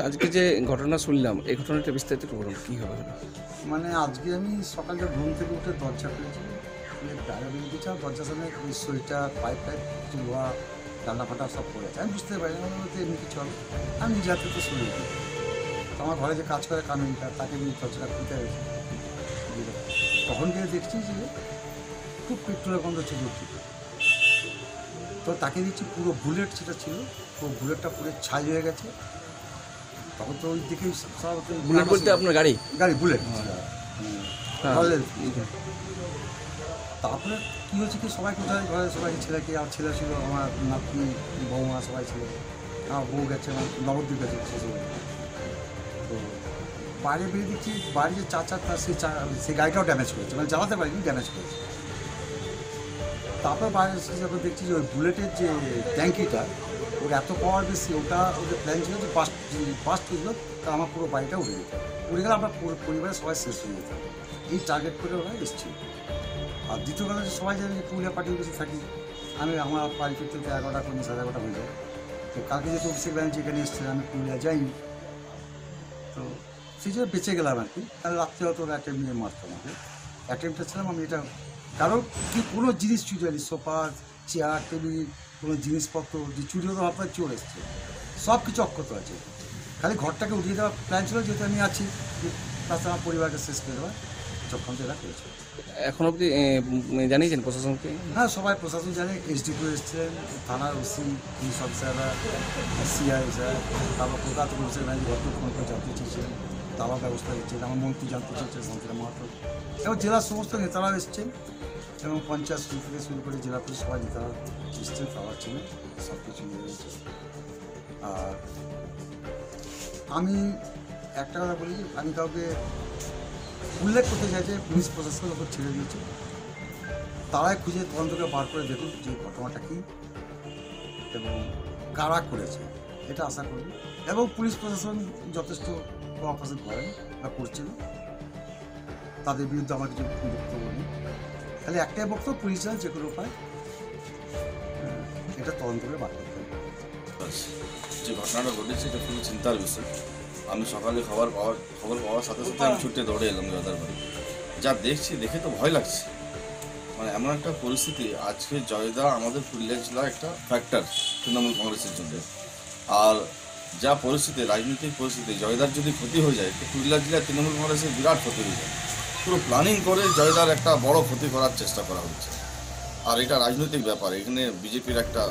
আজকে যে ঘটনা শুনলাম, এই ঘটনাটা বিস্তারিত একটু বলুন, কী হবে? মানে আজকে আমি সকালে ঘুম থেকে উঠে দরজা খুলেছি, বাইরে বেরিয়ে দিয়েছি। আর দরজার সামনে ওই সোয়েটার পাইপ কিছু লোহা ডান্ডা ফাটা সব পড়ে আছে। আমি বুঝতে পারি না বলতে এমনি কিছু হবে। আমি নিজে হাতে তো সরিয়ে দিই। তো আমার ঘরে যে কাজ করে কামিনটা, তাকে আমি দরজাটা খুলতে হয়েছে। তখন গিয়ে দেখছি যে খুব পেট্রোলের গন্ধ ছিল উঠতে। তো তাকে দেখছি পুরো বুলেট যেটা ছিল, পুরো বুলেটটা পুরো ছাই হয়ে গেছে। তখন তো ওই দিকেই সব বুলেট বলতে আপনার গাড়ি? গাড়ি বুলেট। হ্যাঁ। তারপরে কী হচ্ছে কি, সবাই কোথায় ঘরে সবাই ছেলেকে, আর ছেলে ছিল আমার নাতনি, বৌমা সবাই ছিল। আমার বউ গেছে, আমার নবদ্বীপ গেছে শ্বশুর। তো বাইরে বেরিয়ে দেখছি বাড়ি যে চারটা সেই গাড়িটাও ড্যামেজ করেছে, মানে চালাতে পারিনি, ড্যামেজ করেছে। তারপর বাইরে এসে যখন দেখছি যে ওই বুলেটের যে ট্যাঙ্কিটা, ওর এত পাওয়ার বেশি, ওটা ওদের প্ল্যান ছিল যে বাস্ট হয়ে গেলো, তা আমার পুরো বাড়িটা উড়ে যেত। উড়ে গেলে আমরা পুরো পরিবারের সবাই শেষ হয়ে যেতাম। এই টার্গেট করে ওরা এসেছিল। আর দ্বিতীয় কথা, যে সবাই জানে যে পুরুলিয়া পার্টির বেশি থাকি আমি, আমার বাড়ি ফিরতে 11টা 11:30 হয়ে যায়। তো কালকে যেহেতু অভিষেক ব্যানার্জি এখানে এসেছিলেন, আমি পুরুলিয়া যাইনি, তো সেই জন্য বেঁচে গেলাম আর কি। তাহলে রাত্রে হয়তো ওরা অ্যাটেম্প নিয়ে মারতো আমাকে। অ্যাটেম্পটা ছিলাম আমি, এটা কারণ কি কোনো জিনিস চুরি হয়নি, সোফা চেয়ার টেবিল কোনো জিনিসপত্র যে চুরি হতো আপনার চোর এসছে, সব কিছু অক্ষত আছে। খালি ঘরটাকে উঠিয়ে দেওয়ার প্ল্যান ছিল, যেহেতু আমি আছি, তাছাড়া আমার পরিবারকে শেষ করে দেওয়ার চক্রান্ত এরা করেছে। এখন অবধি জানিয়েছেন প্রশাসনকে? হ্যাঁ, সবাই প্রশাসন জানে। এসডিপিও এসেছিলেন, থানার ওসি, পুলিশ অফিসাররা, সিআই স্যার, তারপর কলকাতা থেকে অভিষেক ব্যানার্জি ঘর ফোন করে জানতে চেয়েছিলেন, তারাও ব্যবস্থা নিচ্ছেন। আমার মন্ত্রী জানতে চেয়েছেন, শান্তিরাম মাহাতো, এবং জেলার সমস্ত নেতারাও এসছেন, এবং পঞ্চায়েত থেকে শুরু করে জেলা পুলিশ সবাই নেতারা এসছেন, তারা ছিলেন, সব কিছু নিয়ে রয়েছে। আর আমি একটা কথা বলি, আমি কাউকে উল্লেখ করতে চাই যে পুলিশ প্রশাসনের ওপর ছেড়ে দিয়েছে, তারাই খুঁজে তদন্তকে বার করে দেখুন যে ঘটনাটা কী এবং কারা করেছে, এটা আশা করি। এবং পুলিশ প্রশাসন যথেষ্ট কোঅপারেশন করেন বা করছেন, তাদের বিরুদ্ধে আমার কিছু বক্তব্য নেই। খালি একটাই বক্তব্য, পুলিশরা যে কোনো উপায় এটা তদন্ত করে বার করতে হবে। যে ঘটনাটা ঘটেছে এটা খুবই চিন্তার বিষয়। আমি সকালে খবর পাওয়ার সাথে সাথে আমি ছুটে দৌড়ে এলাম জয়দার বাড়ি। যা দেখছি, দেখে তো ভয় লাগছে। মানে এমন একটা পরিস্থিতি, আজকে জয়দা আমাদের পুরুলিয়া জেলার একটা ফ্যাক্টর তৃণমূল কংগ্রেসের জন্য। আর যা পরিস্থিতি, রাজনৈতিক পরিস্থিতি, জয়দার যদি ক্ষতি হয়ে যায় তো পুরুলিয়া জেলায় তৃণমূল কংগ্রেসের বিরাট ক্ষতি হয়ে যায়। পুরো প্ল্যানিং করে জয়দার একটা বড় ক্ষতি করার চেষ্টা করা হচ্ছে। আর এটা রাজনৈতিক ব্যাপার, এখানে বিজেপির একটা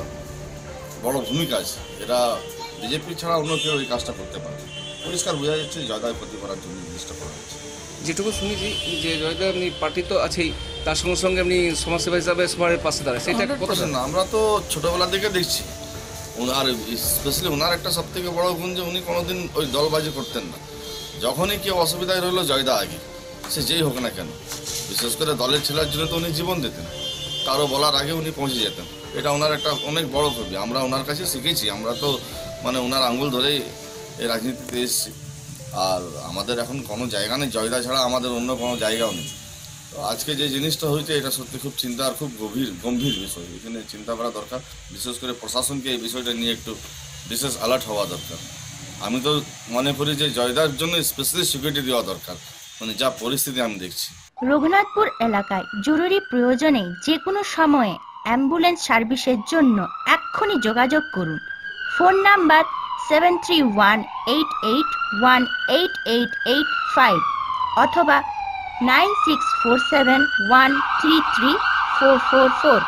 বড় ভূমিকা আছে। এরা বিজেপি ছাড়া অন্য কেউ এই কাজটা করতে পারে। পরিষ্কার বোঝা যাচ্ছে জয়দার ক্ষতি করার জন্য জিনিসটা করা হচ্ছে। যেটুকু শুনেছি যে জয়দা এমনি পার্টি তো আছেই, তার সঙ্গে সঙ্গে এমনি সমাজসেবা হিসাবে সবার পাশে দাঁড়ায়, সেটা কথা না, আমরা তো ছোটোবেলা থেকে দেখছি। আর স্পেশালি ওনার একটা সব থেকে বড় গুণ যে উনি কোনোদিন ওই দলবাজি করতেন না। যখনই কেউ অসুবিধায় রইল জয়দা আগে, সে যেই হোক না কেন। বিশেষ করে দলের ছেলের জন্য তো উনি জীবন দিতেন, কারো বলার আগে উনি পৌঁছে যেতেন। এটা ওনার একটা অনেক বড় ছবি, আমরা ওনার কাছে শিখেছি। আমরা তো মানে ওনার আঙুল ধরেই এই রাজনীতিতে এসেছি। আর আমাদের এখন কোনো জায়গা নেই, জয়দা ছাড়া আমাদের অন্য কোনো জায়গাও নেই। তো আজকে যে জিনিসটা হয়েছে এটা সত্যি খুব চিন্তা আর খুব গম্ভীর বিষয়। এখানে চিন্তা করা দরকার, বিশেষ করে প্রশাসনকে এই বিষয়টা নিয়ে একটু বিশেষ অ্যালার্ট হওয়া দরকার। আমি তো মনে করি যে জয়দার জন্য স্পেশালি সিকিউরিটি দেওয়া দরকার, মানে যা পরিস্থিতি আমি দেখছি। রঘুনাথপুর এলাকায় জরুরি প্রয়োজনে যে কোনো সময়ে অ্যাম্বুলেন্স সার্ভিসের জন্য এক্ষুনি যোগাযোগ করুন। ফোন নাম্বার 7318818885 অথবা 9647133444।